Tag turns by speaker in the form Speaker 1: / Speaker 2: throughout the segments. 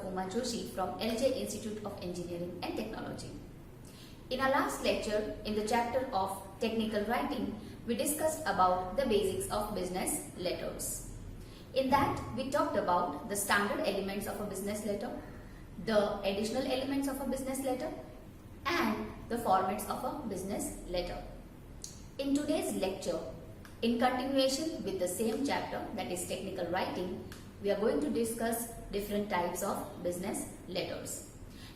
Speaker 1: Uma Joshi from LJ Institute of Engineering and Technology. In our last lecture, in the chapter of technical writing, we discussed about the basics of business letters. In that, we talked about the standard elements of a business letter, the additional elements of a business letter, and the formats of a business letter. In today's lecture, in continuation with the same chapter, that is technical writing, we are going to discuss different types of business letters.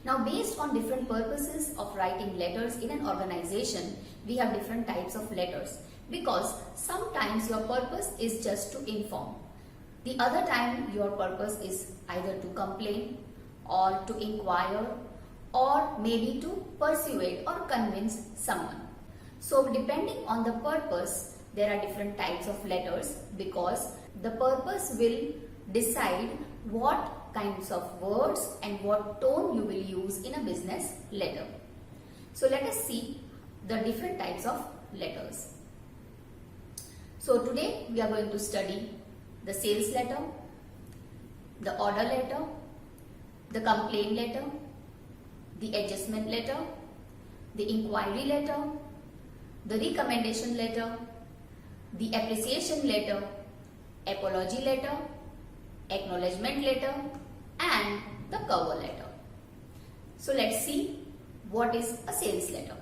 Speaker 1: Now, based on different purposes of writing letters in an organization, we have different types of letters because sometimes your purpose is just to inform. The other time your purpose is either to complain or to inquire or maybe to persuade or convince someone. So, depending on the purpose, there are different types of letters because the purpose will decide what kinds of words and what tone you will use in a business letter. So let us see the different types of letters. So today we are going to study the sales letter, the order letter, the complaint letter, the adjustment letter, the inquiry letter, the recommendation letter, the appreciation letter, apology letter, acknowledgement letter, and the cover letter. So let's see what is a sales letter.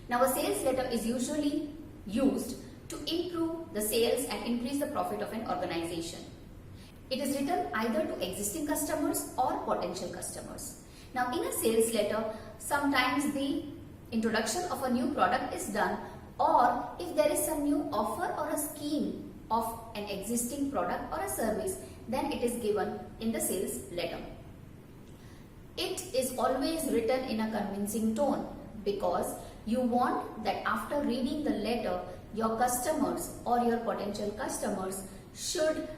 Speaker 1: Now, a sales letter is usually used to improve the sales and increase the profit of an organization. It is written either to existing customers or potential customers. Now, in a sales letter, sometimes the introduction of a new product is done, or if there is some new offer or a scheme of an existing product or a service, then it is given in the sales letter. It is always written in a convincing tone because you want that after reading the letter, your customers or your potential customers should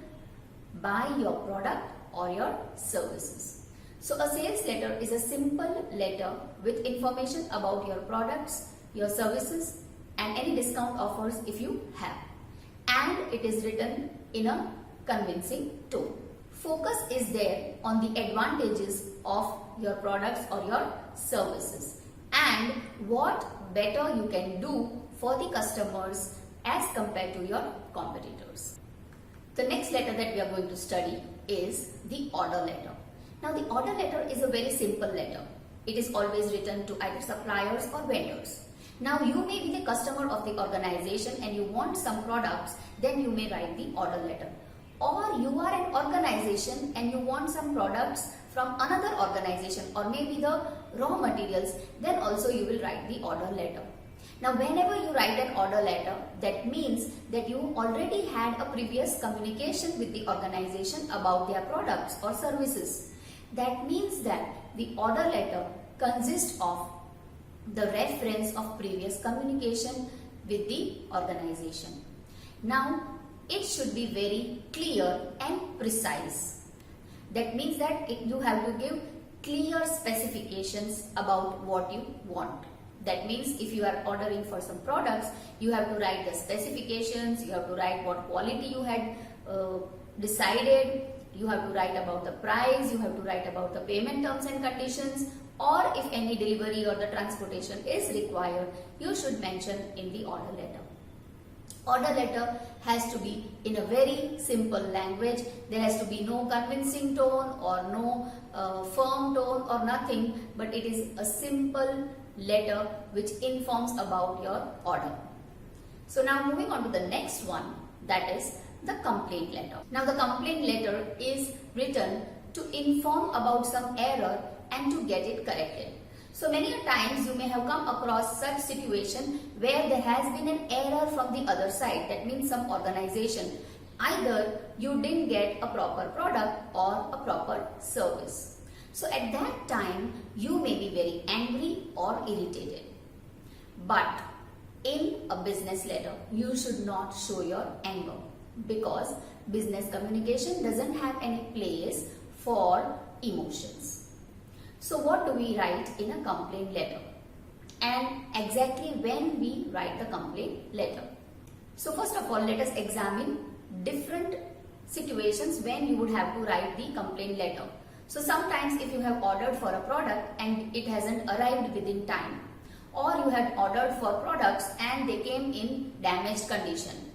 Speaker 1: buy your product or your services. So a sales letter is a simple letter with information about your products, your services, and any discount offers if you have. And it is written in a convincing tone. Focus is there on the advantages of your products or your services and what better you can do for the customers as compared to your competitors. The next letter that we are going to study is the order letter. Now, the order letter is a very simple letter. It is always written to either suppliers or vendors. Now, you may be the customer of the organization and you want some products, then you may write the order letter. Or you are an organization and you want some products from another organization or maybe the raw materials, then also you will write the order letter. Now, whenever you write an order letter, that means that you already had a previous communication with the organization about their products or services. That means that the order letter consists of the reference of previous communication with the organization. Now, it should be very clear and precise. That means that you have to give clear specifications about what you want. That means if you are ordering for some products, you have to write the specifications, you have to write what quality you had decided, you have to write about the price, you have to write about the payment terms and conditions, or if any delivery or the transportation is required, you should mention in the order letter. Order letter has to be in a very simple language. There has to be no convincing tone or no firm tone or nothing, but it is a simple letter which informs about your order. So now moving on to the next one, that is the complaint letter. Now the complaint letter is written to inform about some error and to get it corrected. So many times you may have come across such situation where there has been an error from the other side. That means some organization, either you didn't get a proper product or a proper service. So at that time you may be very angry or irritated. But in a business letter you should not show your anger because business communication doesn't have any place for emotions. So what do we write in a complaint letter? And exactly when we write the complaint letter? So first of all, let us examine different situations when you would have to write the complaint letter. So sometimes if you have ordered for a product and it hasn't arrived within time, or you had ordered for products and they came in damaged condition,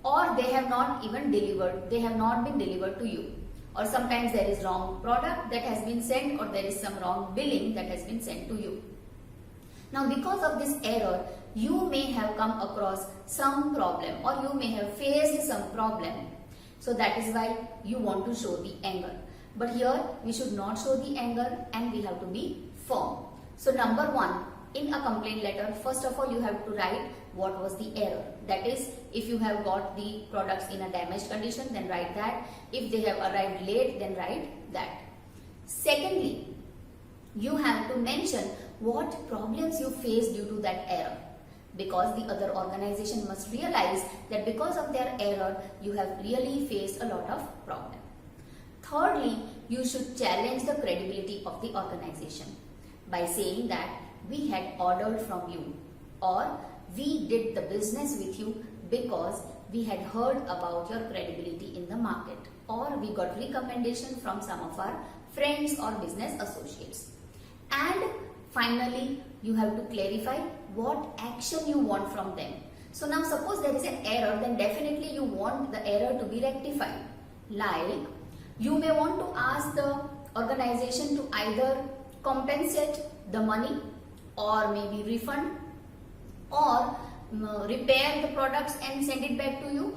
Speaker 1: or they have not even delivered, they have not been delivered to you, or sometimes there is wrong product that has been sent, or there is some wrong billing that has been sent to you. Now because of this error, you may have come across some problem, or you may have faced some problem. So that is why you want to show the anger. But here we should not show the anger and we have to be firm. So number one, in a complaint letter, first of all you have to write what was the error. That is, if you have got the products in a damaged condition, then write that. If they have arrived late, then write that. Secondly, you have to mention what problems you face due to that error, because the other organization must realize that because of their error, you have really faced a lot of problem. Thirdly, you should challenge the credibility of the organization by saying that we had ordered from you, or we did the business with you because we had heard about your credibility in the market, or we got recommendation from some of our friends or business associates. And finally, you have to clarify what action you want from them. So now suppose there is an error, then definitely you want the error to be rectified. Like, you may want to ask the organization to either compensate the money, or maybe refund, or repair the products and send it back to you,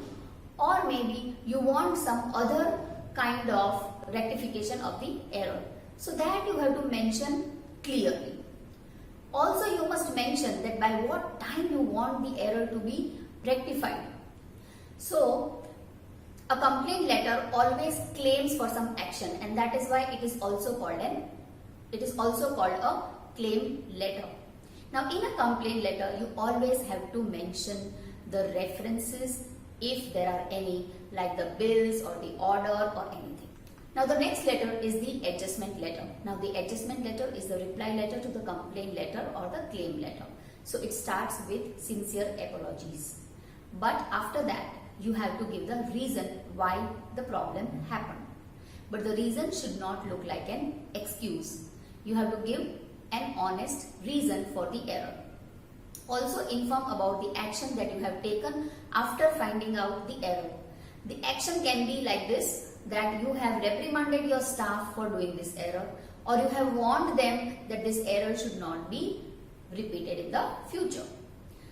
Speaker 1: or maybe you want some other kind of rectification of the error. So that you have to mention clearly. Also, you must mention that by what time you want the error to be rectified. So a complaint letter always claims for some action, and that is why it is also called a claim letter. Now in a complaint letter, you always have to mention the references if there are any, like the bills or the order or anything. Now the next letter is the adjustment letter. Now the adjustment letter is the reply letter to the complaint letter or the claim letter. So it starts with sincere apologies. But after that, you have to give the reason why the problem happened. But the reason should not look like an excuse. You have to give an honest reason for the error. Also inform about the action that you have taken after finding out the error. The action can be like this, that you have reprimanded your staff for doing this error, or you have warned them that this error should not be repeated in the future.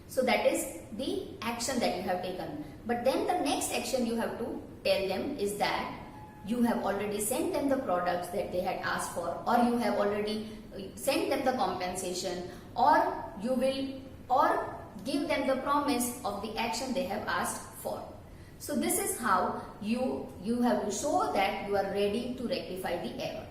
Speaker 1: So that is the action that you have taken. But then the next action you have to tell them is that you have already sent them the products that they had asked for, or you have already sent them the compensation, or you will, or give them the promise of the action they have asked for. So this is how you have to show that you are ready to rectify the error.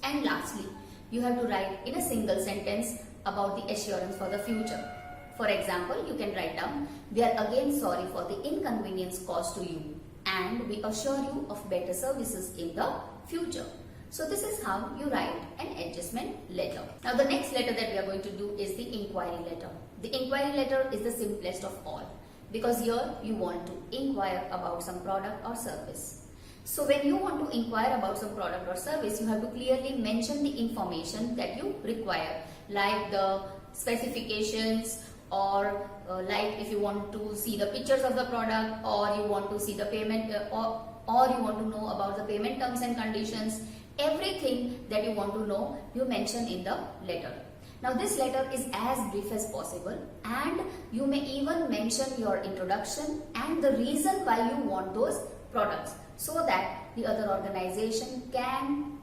Speaker 1: And lastly, you have to write in a single sentence about the assurance for the future. For example, you can write down, we are again sorry for the inconvenience caused to you, and we assure you of better services in the future. So this is how you write an adjustment letter. Now the next letter that we are going to do is the inquiry letter. The inquiry letter is the simplest of all, because here you want to inquire about some product or service. So when you want to inquire about some product or service, you have to clearly mention the information that you require, like the specifications, or like if you want to see the pictures of the product, or you want to see the payment, or you want to know about the payment terms and conditions. Everything that you want to know, you mention in the letter. Now this letter is as brief as possible, and you may even mention your introduction and the reason why you want those products, so that the other organization can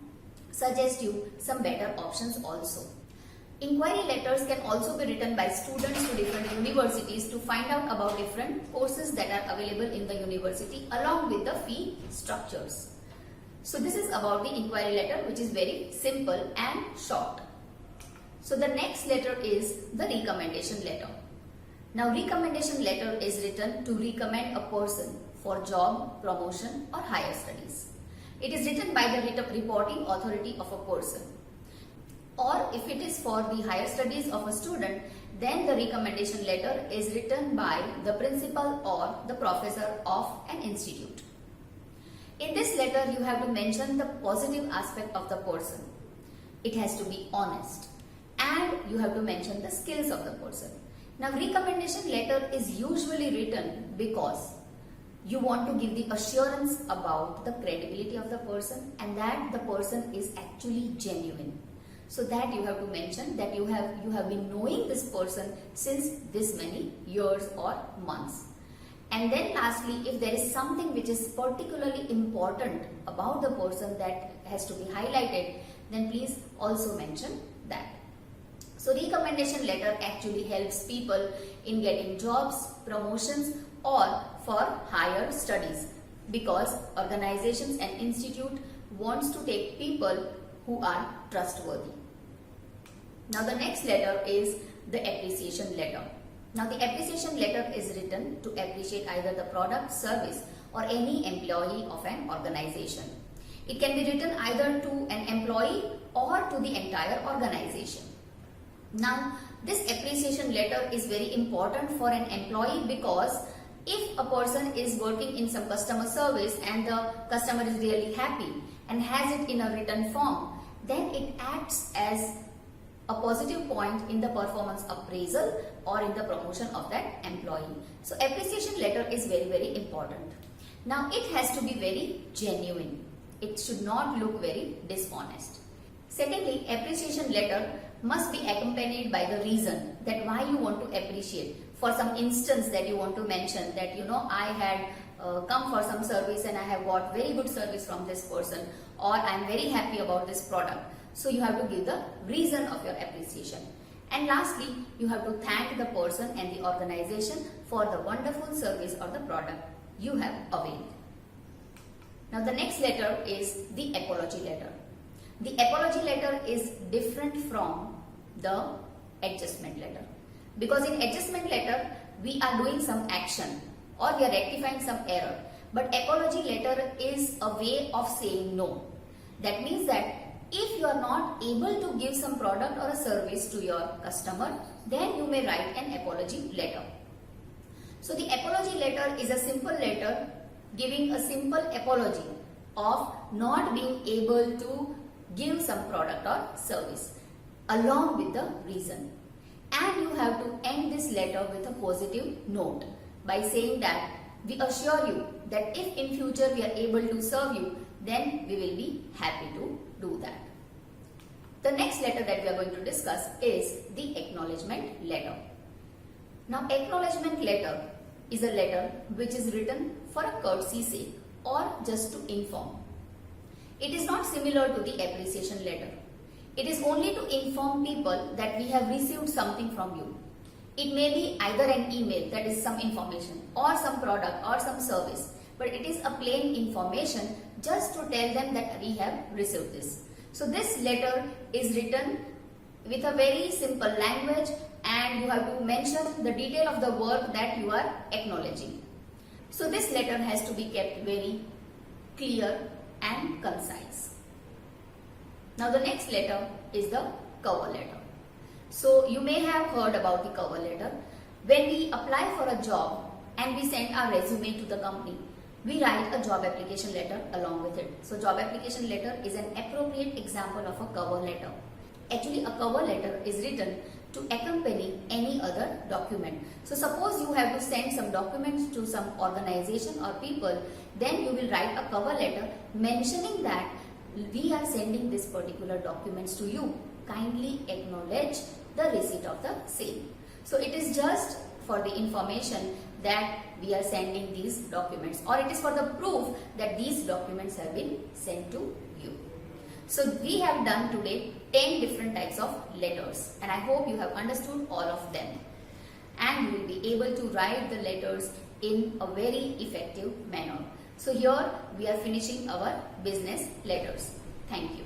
Speaker 1: suggest you some better options also. Inquiry letters can also be written by students to different universities to find out about different courses that are available in the university, along with the fee structures. So this is about the inquiry letter, which is very simple and short. So the next letter is the recommendation letter. Now recommendation letter is written to recommend a person for job, promotion or higher studies. It is written by the reporting authority of a person. Or if it is for the higher studies of a student, then the recommendation letter is written by the principal or the professor of an institute. In this letter, you have to mention the positive aspect of the person. It has to be honest. And you have to mention the skills of the person. Now, recommendation letter is usually written because you want to give the assurance about the credibility of the person and that the person is actually genuine. So that you have to mention that you have been knowing this person since this many years or months. And then lastly, if there is something which is particularly important about the person that has to be highlighted, then please also mention that. So recommendation letter actually helps people in getting jobs, promotions or for higher studies because organizations and institute wants to take people who are trustworthy. Now the next letter is the appreciation letter. Now the appreciation letter is written to appreciate either the product, service or any employee of an organization. It can be written either to an employee or to the entire organization. Now this appreciation letter is very important for an employee because if a person is working in some customer service and the customer is really happy and has it in a written form, then it acts as a positive point in the performance appraisal or in the promotion of that employee. So appreciation letter is very, very important. Now it has to be very genuine. It should not look very dishonest. Secondly, appreciation letter must be accompanied by the reason that why you want to appreciate. For some instance that you want to mention that I had come for some service and I have got very good service from this person, or I am very happy about this product. So you have to give the reason of your appreciation. And lastly, you have to thank the person and the organization for the wonderful service or the product you have availed. Now the next letter is the apology letter. The apology letter is different from the adjustment letter. Because in adjustment letter, we are doing some action or we are rectifying some error. But apology letter is a way of saying no. That means that if you are not able to give some product or a service to your customer, then you may write an apology letter. So the apology letter is a simple letter giving a simple apology of not being able to give some product or service along with the reason. And you have to end this letter with a positive note by saying that we assure you that if in future we are able to serve you, then we will be happy to do that. The next letter that we are going to discuss is the acknowledgement letter. Now acknowledgement letter is a letter which is written for a courtesy sake or just to inform. It is not similar to the appreciation letter. It is only to inform people that we have received something from you. It may be either an email, that is some information, or some product or some service, but it is a plain information just to tell them that we have received this. So this letter is written with a very simple language and you have to mention the detail of the work that you are acknowledging. So this letter has to be kept very clear and concise. Now the next letter is the cover letter. So you may have heard about the cover letter. When we apply for a job and we send our resume to the company, we write a job application letter along with it. So job application letter is an appropriate example of a cover letter. Actually a cover letter is written to accompany any other document. So suppose you have to send some documents to some organization or people, then you will write a cover letter mentioning that we are sending this particular documents to you. Kindly acknowledge the receipt of the same. So it is just for the information that we are sending these documents, or it is for the proof that these documents have been sent to you. So we have done today 10 different types of letters and I hope you have understood all of them. And you will be able to write the letters in a very effective manner. So here we are finishing our business letters. Thank you.